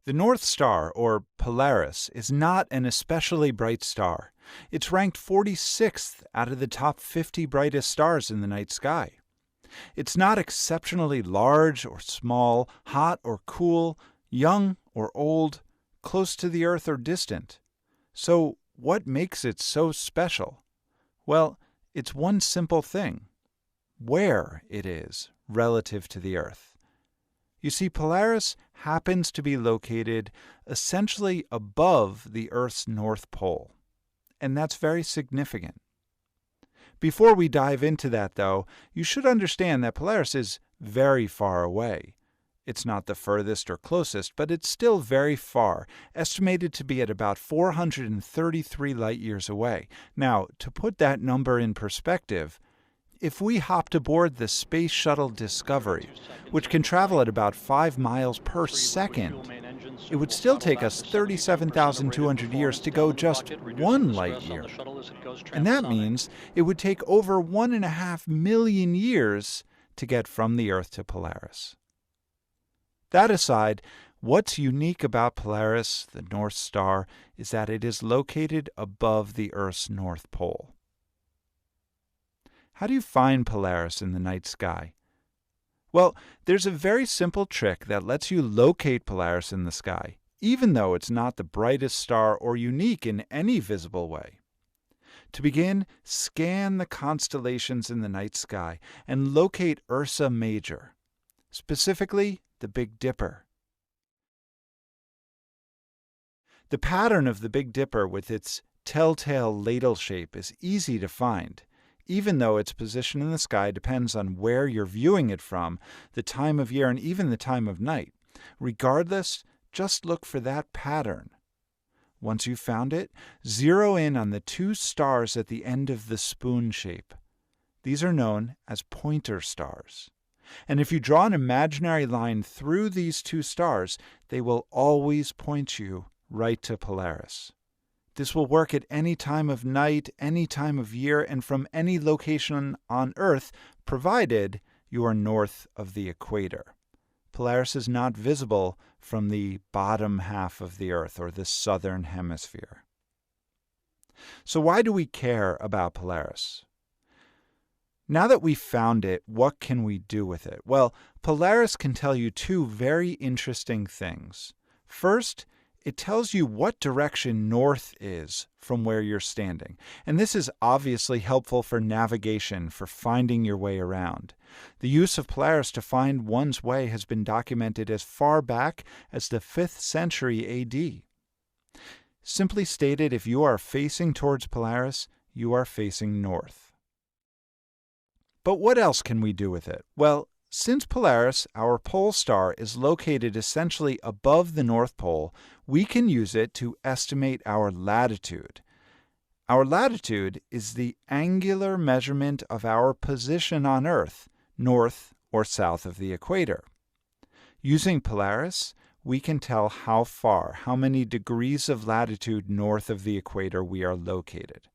The North Star, or Polaris, is not an especially bright star. It's ranked 46th out of the top 50 brightest stars in the night sky. It's not exceptionally large or small, hot or cool, young or old, close to the Earth or distant. So, what makes it so special? Well, it's one simple thing: where it is relative to the Earth. You see, Polaris happens to be located essentially above the Earth's North Pole, and that's very significant. Before we dive into that, though, you should understand that Polaris is very far away. It's not the furthest or closest, but it's still very far, estimated to be at about 433 light-years away. Now, to put that number in perspective, if we hopped aboard the Space Shuttle Discovery, which can travel at about 5 miles per second, it would still take us 37,200 years to go just 1 light year. And that means it would take over 1.5 million years to get from the Earth to Polaris. That aside, what's unique about Polaris, the North Star, is that it is located above the Earth's North Pole. How do you find Polaris in the night sky? Well, there's a very simple trick that lets you locate Polaris in the sky, even though it's not the brightest star or unique in any visible way. To begin, scan the constellations in the night sky and locate Ursa Major, specifically the Big Dipper. The pattern of the Big Dipper with its telltale ladle shape is easy to find, even though its position in the sky depends on where you're viewing it from, the time of year, and even the time of night. Regardless, just look for that pattern. Once you've found it, zero in on the 2 stars at the end of the spoon shape. These are known as pointer stars. And if you draw an imaginary line through these 2 stars, they will always point you right to Polaris. This will work at any time of night, any time of year, and from any location on Earth, provided you are north of the equator. Polaris is not visible from the bottom half of the Earth, or the southern hemisphere. So why do we care about Polaris? Now that we've found it, what can we do with it? Well, Polaris can tell you 2 very interesting things. First, it tells you what direction north is from where you're standing. And this is obviously helpful for navigation, for finding your way around. The use of Polaris to find one's way has been documented as far back as the 5th century AD. Simply stated, if you are facing towards Polaris, you are facing north. But what else can we do with it? Well, since Polaris, our pole star, is located essentially above the North Pole, we can use it to estimate our latitude. Our latitude is the angular measurement of our position on Earth, north or south of the equator. Using Polaris, we can tell how far, how many degrees of latitude north of the equator we are located.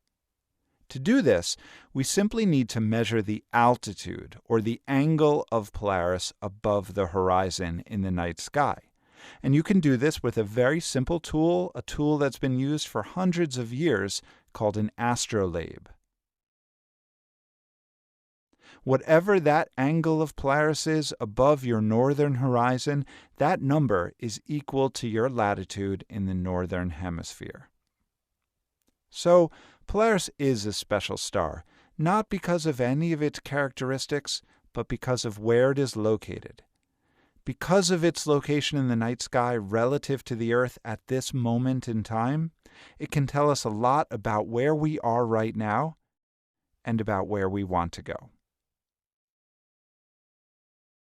To do this, we simply need to measure the altitude, or the angle of Polaris above the horizon in the night sky. And you can do this with a very simple tool, a tool that's been used for hundreds of years, called an astrolabe. Whatever that angle of Polaris is above your northern horizon, that number is equal to your latitude in the northern hemisphere. So, Polaris is a special star, not because of any of its characteristics, but because of where it is located. Because of its location in the night sky relative to the Earth at this moment in time, it can tell us a lot about where we are right now and about where we want to go.